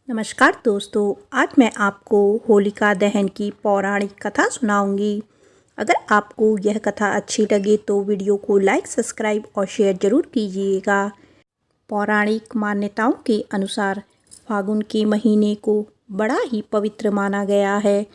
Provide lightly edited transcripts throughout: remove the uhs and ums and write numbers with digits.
नमस्कार दोस्तों, आज मैं आपको होलिका दहन की पौराणिक कथा सुनाऊंगी। अगर आपको यह कथा अच्छी लगे तो वीडियो को लाइक, सब्सक्राइब और शेयर जरूर कीजिएगा। पौराणिक मान्यताओं के अनुसार फागुन के महीने को बड़ा ही पवित्र माना गया है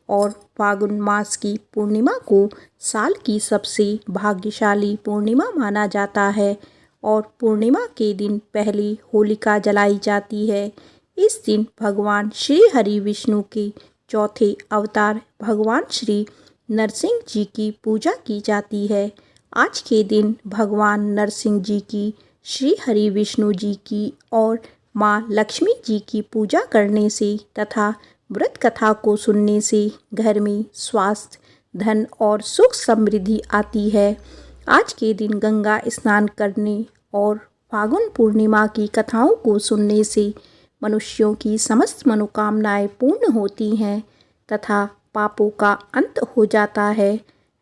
और फागुन मास की पूर्णिमा को साल की सबसे भाग्यशाली पूर्णिमा माना जाता है और पूर्णिमा के दिन पहली होलिका जलाई जाती है। इस दिन भगवान श्री हरि विष्णु के चौथे अवतार भगवान श्री नरसिंह जी की पूजा की जाती है। आज के दिन भगवान नरसिंह जी की, श्री हरि विष्णु जी की और माँ लक्ष्मी जी की पूजा करने से तथा व्रत कथा को सुनने से घर में स्वास्थ्य, धन और सुख समृद्धि आती है। आज के दिन गंगा स्नान करने और फागुन पूर्णिमा की कथाओं को सुनने से मनुष्यों की समस्त मनोकामनाएं पूर्ण होती हैं तथा पापों का अंत हो जाता है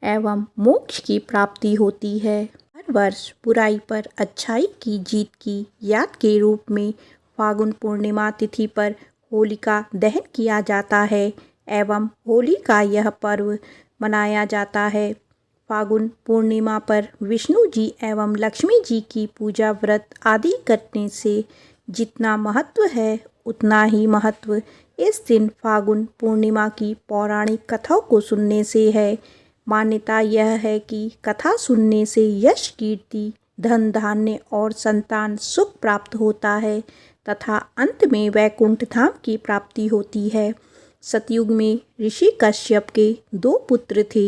एवं मोक्ष की प्राप्ति होती है। हर वर्ष बुराई पर अच्छाई की जीत की याद के रूप में फागुन पूर्णिमा तिथि पर होलिका दहन किया जाता है एवं होली का यह पर्व मनाया जाता है। फागुन पूर्णिमा पर विष्णु जी एवं लक्ष्मी जी की पूजा, व्रत आदि करने से जितना महत्व है उतना ही महत्व इस दिन फागुन पूर्णिमा की पौराणिक कथाओं को सुनने से है। मान्यता यह है कि कथा सुनने से यश, कीर्ति, धन धान्य और संतान सुख प्राप्त होता है तथा अंत में वैकुंठ धाम की प्राप्ति होती है। सतयुग में ऋषि कश्यप के दो पुत्र थे,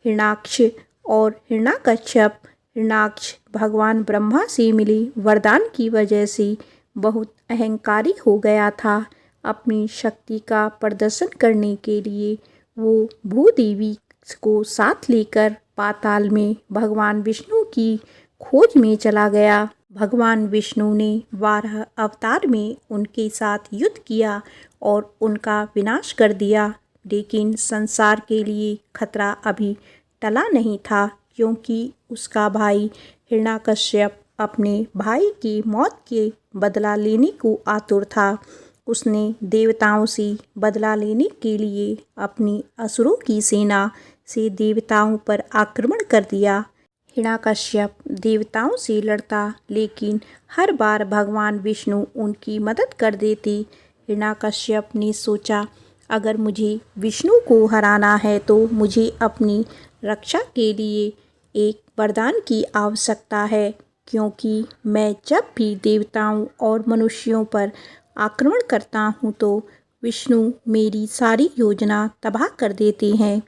हिरण्याक्ष और हिरण्यकश्यप। हिरण्याक्ष भगवान ब्रह्मा से मिले वरदान की वजह से बहुत अहंकारी हो गया था। अपनी शक्ति का प्रदर्शन करने के लिए वो भूदेवी को साथ लेकर पाताल में भगवान विष्णु की खोज में चला गया। भगवान विष्णु ने 12 अवतार में उनके साथ युद्ध किया और उनका विनाश कर दिया, लेकिन संसार के लिए खतरा अभी टला नहीं था क्योंकि उसका भाई हिरण्याकश्यप अपने भाई की मौत के बदला लेने को आतुर था। उसने देवताओं से बदला लेने के लिए अपनी असुरों की सेना से देवताओं पर आक्रमण कर दिया। हिरण्याकश्यप देवताओं से लड़ता, लेकिन हर बार भगवान विष्णु उनकी मदद कर देते। हिरण्याकश्यप ने सोचा, अगर मुझे विष्णु को हराना है तो मुझे अपनी रक्षा के लिए एक वरदान की आवश्यकता है, क्योंकि मैं जब भी देवताओं और मनुष्यों पर आक्रमण करता हूँ तो विष्णु मेरी सारी योजना तबाह कर देते हैं।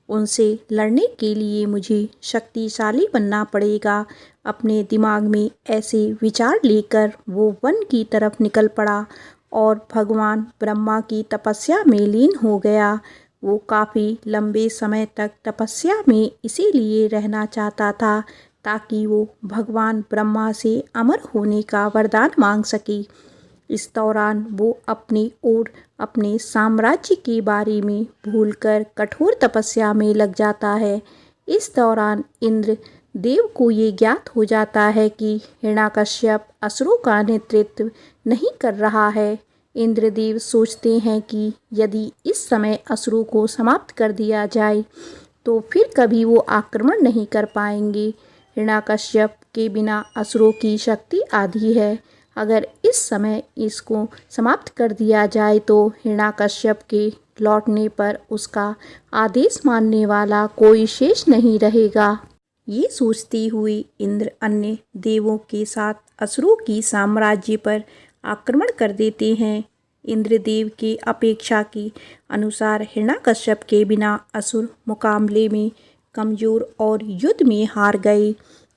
उनसे लड़ने के लिए मुझे शक्तिशाली बनना पड़ेगा। अपने दिमाग में ऐसे विचार लेकर वो वन की तरफ निकल पड़ा और भगवान ब्रह्मा की तपस्या में लीन हो गया। वो काफ़ी लंबे समय तक तपस्या में इसीलिए रहना चाहता था ताकि वो भगवान ब्रह्मा से अमर होने का वरदान मांग सके। इस दौरान वो अपनी ओर अपने साम्राज्य के बारे में भूलकर कठोर तपस्या में लग जाता है। इस दौरान इंद्र देव को ये ज्ञात हो जाता है कि हिरण्याकश्यप असुरों का नेतृत्व नहीं कर रहा है। इंद्रदेव सोचते हैं कि यदि इस समय असुरों को समाप्त कर दिया जाए तो फिर कभी वो आक्रमण नहीं कर पाएंगे। हिरण्याकश्यप के बिना असुरों की शक्ति आधी है। अगर इस समय इसको समाप्त कर दिया जाए तो हिरण्याकश्यप के लौटने पर उसका आदेश मानने वाला कोई शेष नहीं रहेगा। ये सोचते हुए इंद्र अन्य देवों के साथ असुरों की साम्राज्य पर आक्रमण कर देते हैं। इंद्रदेव के अपेक्षा के अनुसार हिरण्याकश्यप के बिना असुर मुकाबले में कमजोर और युद्ध में हार गए।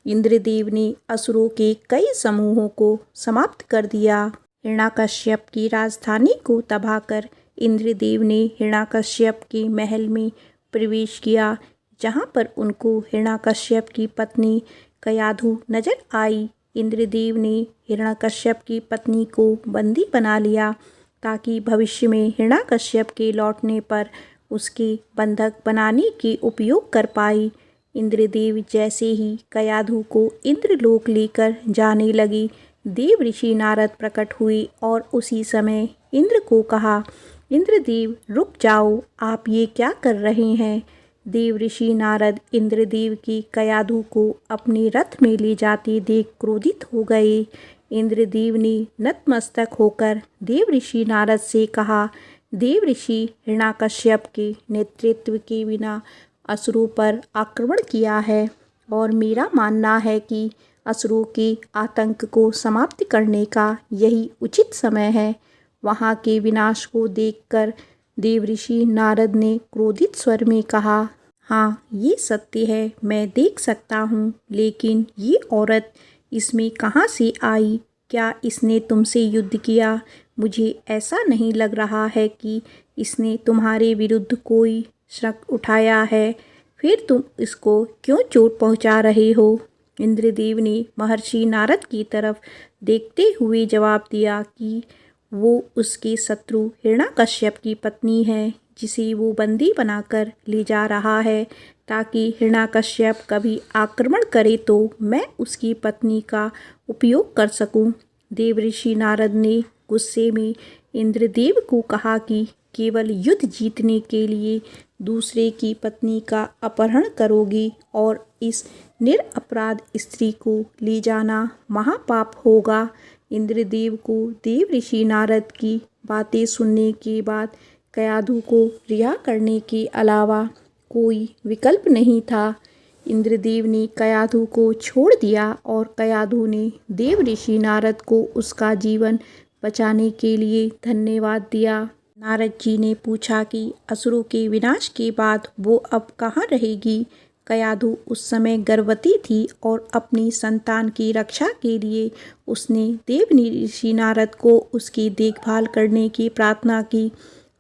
इंद्रदेव ने असुरों के कई समूहों को समाप्त कर दिया। हिरण्याकश्यप की राजधानी को तबाह कर इंद्रदेव ने हिरण्याकश्यप के महल में प्रवेश किया, जहाँ पर उनको हिरण्याकश्यप की पत्नी कयाधु नजर आई। इंद्रदेव ने हिरण्याकश्यप की पत्नी को बंदी बना लिया ताकि भविष्य में हिरण्याकश्यप के लौटने पर उसके बंधक बनाने के उपयोग कर पाए। इंद्रदेव जैसे ही कयाधु को इंद्रलोक लेकर जाने लगे, देव ऋषि नारद प्रकट हुए और उसी समय इंद्र को कहा, इंद्रदेव रुक जाओ, आप ये क्या कर रहे हैं। देव ऋषि नारद इंद्रदेव की कयाधु को अपने रथ में ले जाते देख क्रोधित हो गए। इंद्रदेव ने नतमस्तक होकर देव ऋषि नारद से कहा, देव ऋषि हिरण्याकश्यप के नेतृत्व के बिना असुरों पर आक्रमण किया है और मेरा मानना है कि असुरों के आतंक को समाप्त करने का यही उचित समय है। वहाँ के विनाश को देखकर देव ऋषि नारद ने क्रोधित स्वर में कहा, हाँ ये सत्य है, मैं देख सकता हूँ, लेकिन ये औरत इसमें कहाँ से आई? क्या इसने तुमसे युद्ध किया? मुझे ऐसा नहीं लग रहा है कि इसने तुम्हारे विरुद्ध कोई शक उठाया है, फिर तुम इसको क्यों चोट पहुँचा रहे हो। इंद्रदेव ने महर्षि नारद की तरफ देखते हुए जवाब दिया कि वो उसके शत्रु हिरण्याकश्यप की पत्नी है, जिसे वो बंदी बनाकर ले जा रहा है ताकि हिरण्याकश्यप कभी आक्रमण करे तो मैं उसकी पत्नी का उपयोग कर सकूं। देवऋषि नारद ने गुस्से में इंद्रदेव को कहा कि केवल युद्ध जीतने के लिए दूसरे की पत्नी का अपहरण करोगी और इस निरपराध स्त्री को ले जाना महापाप होगा। इंद्रदेव को देवऋषि नारद की बातें सुनने के बाद कयाधु को रिहा करने के अलावा कोई विकल्प नहीं था। इंद्रदेव ने कयाधु को छोड़ दिया और कयाधु ने देव ऋषि नारद को उसका जीवन बचाने के लिए धन्यवाद दिया। नारद जी ने पूछा कि असुरों के विनाश के बाद वो अब कहाँ रहेगी। कयाधु उस समय गर्भवती थी और अपनी संतान की रक्षा के लिए उसने देव ऋषि नारद को उसकी देखभाल करने की प्रार्थना की।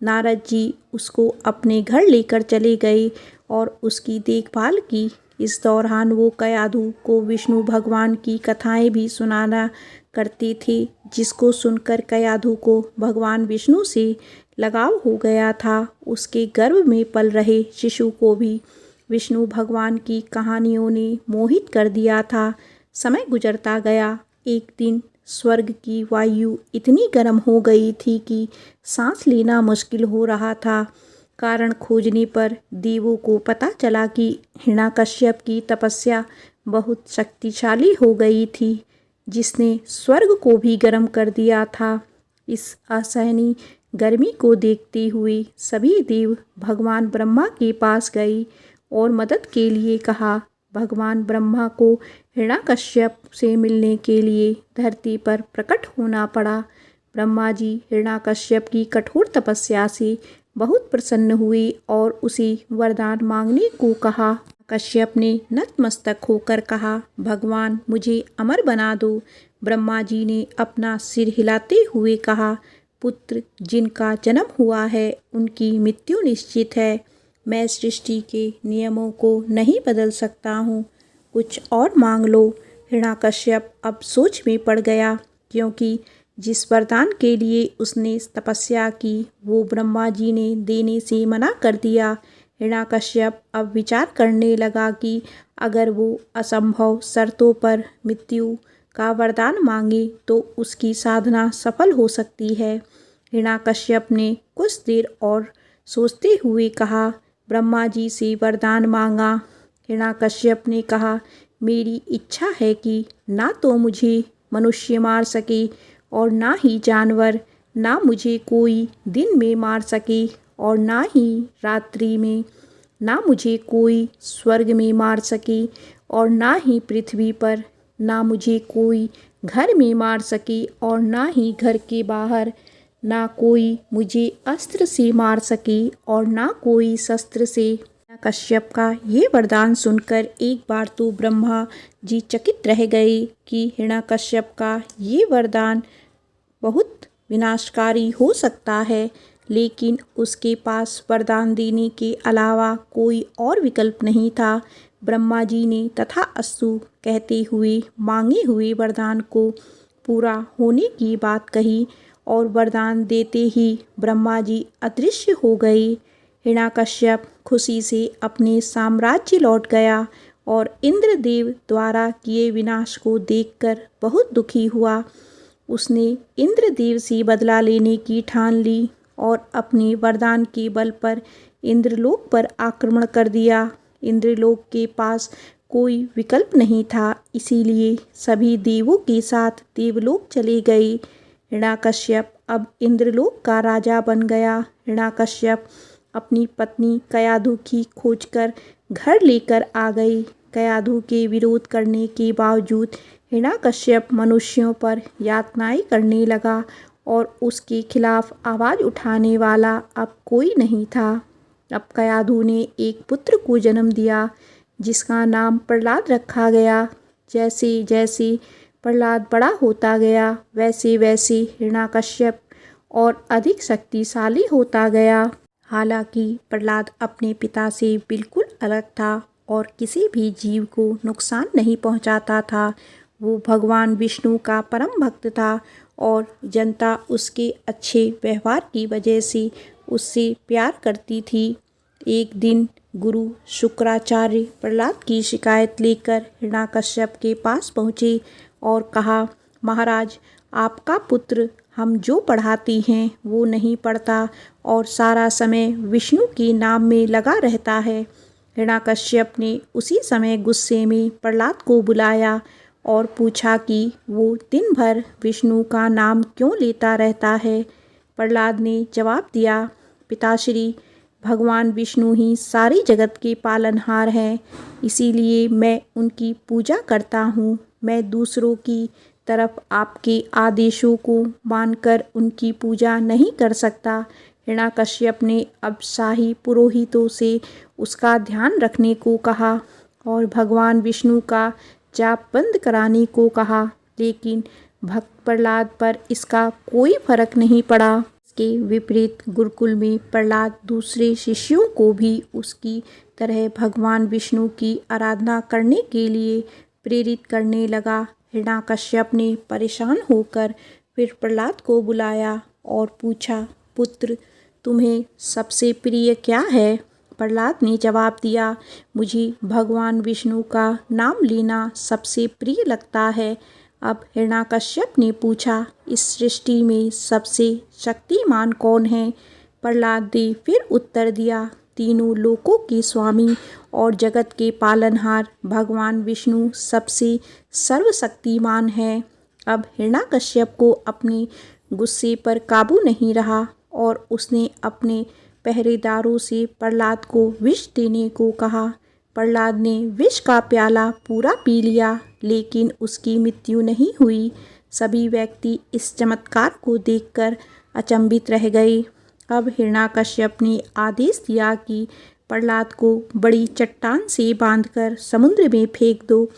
नारद जी उसको अपने घर लेकर चले गए और उसकी देखभाल की। इस दौरान वो कयाधु को विष्णु भगवान की कथाएं भी सुनाना करते थे, जिसको सुनकर कयाधु को भगवान विष्णु से लगाव हो गया था। उसके गर्भ में पल रहे शिशु को भी विष्णु भगवान की कहानियों ने मोहित कर दिया था। समय गुजरता गया। एक दिन स्वर्ग की वायु इतनी गर्म हो गई थी कि सांस लेना मुश्किल हो रहा था। कारण खोजने पर देवों को पता चला कि हिरण्याकश्यप की तपस्या बहुत शक्तिशाली हो गई थी, जिसने स्वर्ग को भी गर्म कर दिया था। इस असहनीय गर्मी को देखते हुए सभी देव भगवान ब्रह्मा के पास गए और मदद के लिए कहा। भगवान ब्रह्मा को हिरण्याकश्यप से मिलने के लिए धरती पर प्रकट होना पड़ा। ब्रह्मा जी हिरण्याकश्यप की कठोर तपस्या से बहुत प्रसन्न हुए और उसे वरदान मांगने को कहा। कश्यप ने नतमस्तक होकर कहा, भगवान मुझे अमर बना दो। ब्रह्मा जी ने अपना सिर हिलाते हुए कहा, पुत्र जिनका जन्म हुआ है उनकी मृत्यु निश्चित है। मैं सृष्टि के नियमों को नहीं बदल सकता हूँ, कुछ और मांग लो। हिरण्याकश्यप अब सोच में पड़ गया, क्योंकि जिस वरदान के लिए उसने तपस्या की वो ब्रह्मा जी ने देने से मना कर दिया। हिरण्याकश्यप अब विचार करने लगा कि अगर वो असंभव शर्तों पर मृत्यु का वरदान मांगे तो उसकी साधना सफल हो सकती है। हिरण्याकश्यप ने कुछ देर और सोचते हुए कहा, ब्रह्मा जी से वरदान मांगा। हिरण्याकश्यप ने कहा, मेरी इच्छा है कि ना तो मुझे मनुष्य मार सके और ना ही जानवर, ना मुझे कोई दिन में मार सके और ना ही रात्रि में, ना मुझे कोई स्वर्ग में मार सके और ना ही पृथ्वी पर, ना मुझे कोई घर में मार सके और ना ही घर के बाहर, ना कोई मुझे अस्त्र से मार सके और ना कोई शस्त्र से। कश्यप का ये वरदान सुनकर एक बार तो ब्रह्मा जी चकित रह गए कि हिरण्याकश्यप का ये वरदान बहुत विनाशकारी हो सकता है, लेकिन उसके पास वरदान देने के अलावा कोई और विकल्प नहीं था। ब्रह्मा जी ने तथास्तु कहते हुए मांगे हुए वरदान को पूरा होने की बात कही और वरदान देते ही ब्रह्मा जी अदृश्य हो गए। हिरण्याकश्यप खुशी से अपने साम्राज्य लौट गया और इंद्रदेव द्वारा किए विनाश को देखकर बहुत दुखी हुआ। उसने इंद्रदेव से बदला लेने की ठान ली और अपने वरदान के बल पर इंद्रलोक पर आक्रमण कर दिया। इंद्रलोक के पास कोई विकल्प नहीं था, इसीलिए सभी देवों के साथ देवलोक चले गए। हिरण्यकश्यप अब इंद्रलोक का राजा बन गया। हिरण्यकश्यप अपनी पत्नी कयाधु की खोज कर घर लेकर आ गई। कयाधु के विरोध करने के बावजूद हिरण्यकश्यप मनुष्यों पर यातनाएं करने लगा और उसके खिलाफ आवाज़ उठाने वाला अब कोई नहीं था। अब कयाधु ने एक पुत्र को जन्म दिया जिसका नाम प्रहलाद रखा गया। जैसे जैसे प्रहलाद बड़ा होता गया वैसे वैसे हिरण्यकश्यप और अधिक शक्तिशाली होता गया। हालांकि प्रहलाद अपने पिता से बिल्कुल अलग था और किसी भी जीव को नुकसान नहीं पहुंचाता था। वो भगवान विष्णु का परम भक्त था और जनता उसके अच्छे व्यवहार की वजह से उससे प्यार करती थी। एक दिन गुरु शुक्राचार्य प्रहलाद की शिकायत लेकर हिरण्यकश्यप के पास पहुँचे और कहा, महाराज, आपका पुत्र हम जो पढ़ाते हैं वो नहीं पढ़ता और सारा समय विष्णु के नाम में लगा रहता है। हिरण्यकश्यप ने उसी समय गुस्से में प्रहलाद को बुलाया और पूछा कि वो दिन भर विष्णु का नाम क्यों लेता रहता है। प्रहलाद ने जवाब दिया, पिताश्री, भगवान विष्णु ही सारी जगत के पालनहार हैं, इसीलिए मैं उनकी पूजा करता हूँ। मैं दूसरों की तरफ आपके आदेशों को मानकर उनकी पूजा नहीं कर सकता। हिरण्यकश्यप ने अब शाही पुरोहितों से उसका ध्यान रखने को कहा और भगवान विष्णु का जाप बंद कराने को कहा, लेकिन भक्त प्रहलाद पर इसका कोई फर्क नहीं पड़ा। इसके विपरीत गुरुकुल में प्रहलाद दूसरे शिष्यों को भी उसकी तरह भगवान विष्णु की आराधना करने के लिए प्रेरित करने लगा। हिरण्यकश्यप ने परेशान होकर फिर प्रहलाद को बुलाया और पूछा, पुत्र, तुम्हें सबसे प्रिय क्या है? प्रहलाद ने जवाब दिया, मुझे भगवान विष्णु का नाम लेना सबसे प्रिय लगता है। अब हिरण्यकश्यप ने पूछा, इस सृष्टि में सबसे शक्तिमान कौन है? प्रहलाद ने फिर उत्तर दिया, तीनों लोकों के स्वामी और जगत के पालनहार भगवान विष्णु सबसे सर्वशक्तिमान है। अब हिरण्यकश्यप को अपने गुस्से पर काबू नहीं रहा और उसने अपने पहरेदारों से प्रहलाद को विष देने को कहा। प्रहलाद ने विष का प्याला पूरा पी लिया, लेकिन उसकी मृत्यु नहीं हुई। सभी व्यक्ति इस चमत्कार को देखकर अचंभित रह गए। अब हिरण्यकश्यप ने आदेश दिया कि प्रहलाद को बड़ी चट्टान से बांधकर समुद्र में फेंक दो,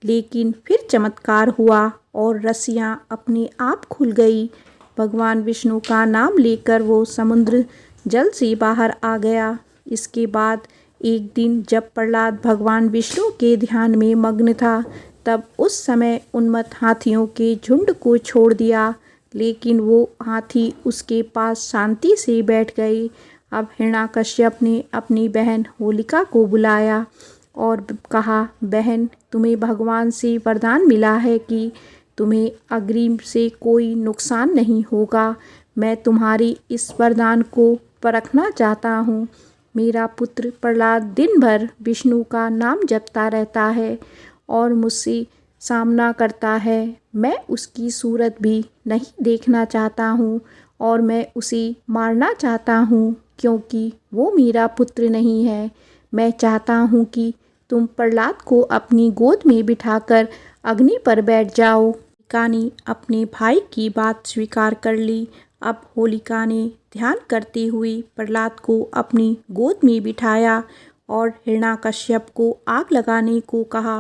लेकिन फिर चमत्कार हुआ और रस्सियां अपने आप खुल गई। भगवान विष्णु का नाम लेकर वो समुद्र जल से बाहर आ गया। इसके बाद एक दिन जब प्रहलाद भगवान विष्णु के ध्यान में मग्न था, तब उस समय उन्मत्त हाथियों के झुंड को छोड़ दिया, लेकिन वो हाथी उसके पास शांति से बैठ गए। अब हिरण्यकश्यप ने अपनी बहन होलिका को बुलाया और कहा, बहन, तुम्हें भगवान से वरदान मिला है कि तुम्हें अग्नि से कोई नुकसान नहीं होगा। मैं तुम्हारी इस वरदान को परखना चाहता हूँ। मेरा पुत्र प्रहलाद दिन भर विष्णु का नाम जपता रहता है और मुझसे सामना करता है। मैं उसकी सूरत भी नहीं देखना चाहता हूँ और मैं उसे मारना चाहता हूँ, क्योंकि वो मेरा पुत्र नहीं है। मैं चाहता हूँ कि तुम प्रहलाद को अपनी गोद में बिठाकर अग्नि पर बैठ जाओ। होलिका ने अपने भाई की बात स्वीकार कर ली। अब होलिका ने ध्यान करते हुए प्रहलाद को अपनी गोद में बिठाया और हिरण्यकश्यप को आग लगाने को कहा।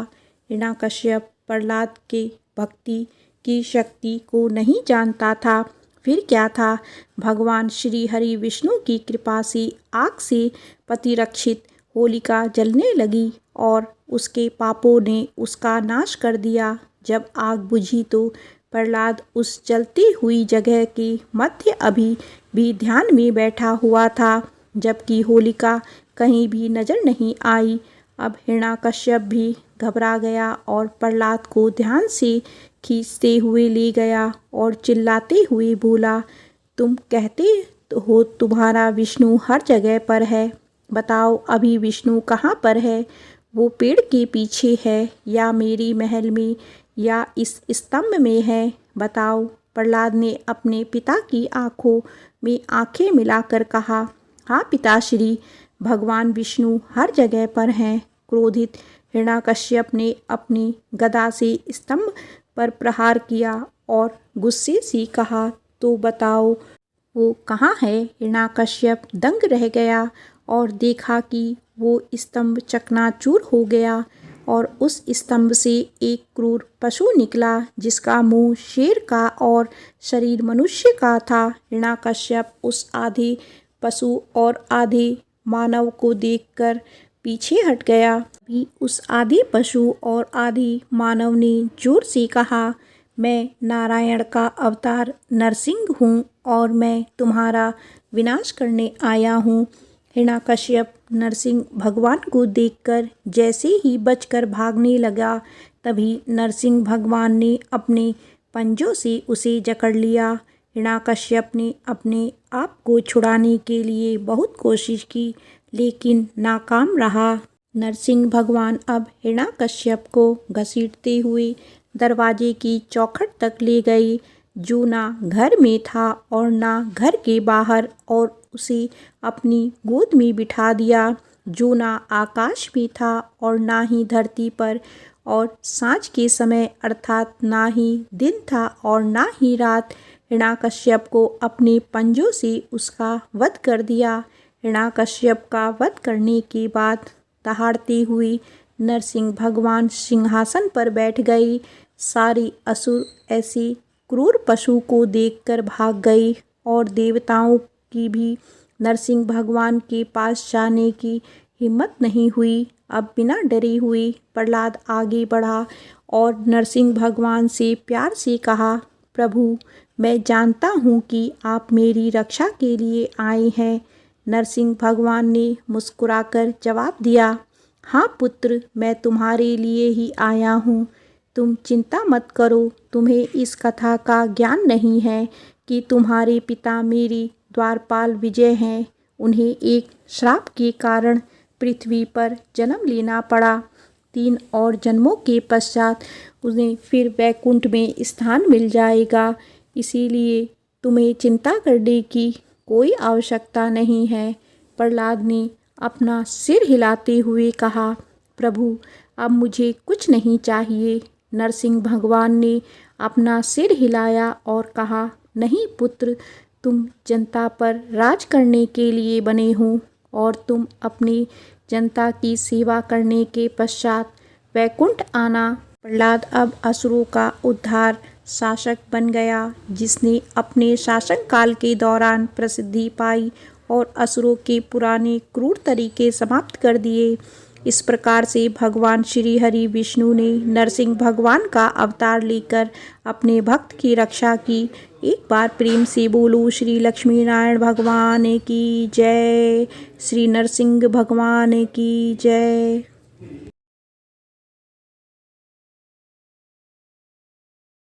हिरण्यकश्यप प्रहलाद के भक्ति की शक्ति को नहीं जानता था। फिर क्या था, भगवान श्री हरि विष्णु की कृपा से आग से प्रतिरक्षित होलिका जलने लगी और उसके पापों ने उसका नाश कर दिया। जब आग बुझी तो प्रहलाद उस जलती हुई जगह के मध्य अभी भी ध्यान में बैठा हुआ था, जबकि होलिका कहीं भी नजर नहीं आई। अब हिरण्याकश्यप भी घबरा गया और प्रहलाद को ध्यान से खींचते हुए ले गया और चिल्लाते हुए बोला, तुम कहते हो तुम्हारा विष्णु हर जगह पर है, बताओ अभी विष्णु कहाँ पर है? वो पेड़ के पीछे है या मेरी महल में या इस स्तंभ में है, बताओ। प्रहलाद ने अपने पिता की आंखों में आंखें मिलाकर कहा, हाँ पिताश्री, भगवान विष्णु हर जगह पर हैं। क्रोधित हिरण्याकश्यप ने अपनी गदा से स्तंभ पर प्रहार किया और गुस्से से कहा, तो बताओ वो कहाँ है? हिरण्याकश्यप दंग रह गया और देखा कि वो स्तंभ चकनाचूर हो गया और उस स्तंभ से एक क्रूर पशु निकला जिसका मुंह शेर का और शरीर मनुष्य का था। हिरण्याकश्यप उस आधे पशु और आधे मानव को देखकर पीछे हट गया। भी उस आधे पशु और आधे मानव ने जोर से कहा, मैं नारायण का अवतार नरसिंह हूँ और मैं तुम्हारा विनाश करने आया हूँ। हिरण्याकश्यप नरसिंह भगवान को देखकर जैसे ही बचकर भागने लगा, तभी नरसिंह भगवान ने अपने पंजों से उसे जकड़ लिया। हिरण्याकश्यप ने अपने आप को छुड़ाने के लिए बहुत कोशिश की, लेकिन नाकाम रहा। नरसिंह भगवान अब हिरण्याकश्यप को घसीटते हुए दरवाजे की चौखट तक ले गए, जो ना घर में था और ना घर के बाहर, और उसे अपनी गोद में बिठा दिया, जो ना आकाश में था और ना ही धरती पर, और सांझ के समय अर्थात ना ही दिन था और ना ही रात। हिरण्याकश्यप को अपने पंजों से उसका वध कर दिया। हिरण्याकश्यप का वध करने के बाद दहाड़ते हुए नरसिंह भगवान सिंहासन पर बैठ गए। सारे असुर ऐसे क्रूर पशु को देखकर भाग गए और देवताओं की भी नरसिंह भगवान के पास जाने की हिम्मत नहीं हुई। अब बिना डरे हुए प्रहलाद आगे बढ़ा और नरसिंह भगवान से प्यार से कहा, प्रभु, मैं जानता हूँ कि आप मेरी रक्षा के लिए आए हैं। नरसिंह भगवान ने मुस्कुराकर जवाब दिया, हाँ पुत्र, मैं तुम्हारे लिए ही आया हूँ। तुम चिंता मत करो, तुम्हें इस कथा का ज्ञान नहीं है कि तुम्हारे पिता मेरे द्वारपाल विजय हैं। उन्हें एक श्राप के कारण पृथ्वी पर जन्म लेना पड़ा। 3 और जन्मों के पश्चात उन्हें फिर वैकुंठ में स्थान मिल जाएगा। इसीलिए तुम्हें चिंता करने की कोई आवश्यकता नहीं है। प्रहलाद ने अपना सिर हिलाते हुए कहा, प्रभु, अब मुझे कुछ नहीं चाहिए। नरसिंह भगवान ने अपना सिर हिलाया और कहा, नहीं पुत्र, तुम जनता पर राज करने के लिए बने हो और तुम अपनी जनता की सेवा करने के पश्चात वैकुंठ आना। प्रहलाद अब असुरों का उद्धार शासक बन गया, जिसने अपने शासन काल के दौरान प्रसिद्धि पाई और असुरों के पुराने क्रूर तरीके समाप्त कर दिए। इस प्रकार से भगवान श्री हरि विष्णु ने नरसिंह भगवान का अवतार लेकर अपने भक्त की रक्षा की। एक बार प्रेम से बोलो श्री लक्ष्मी नारायण भगवान की जय, श्री नरसिंह भगवान की जय।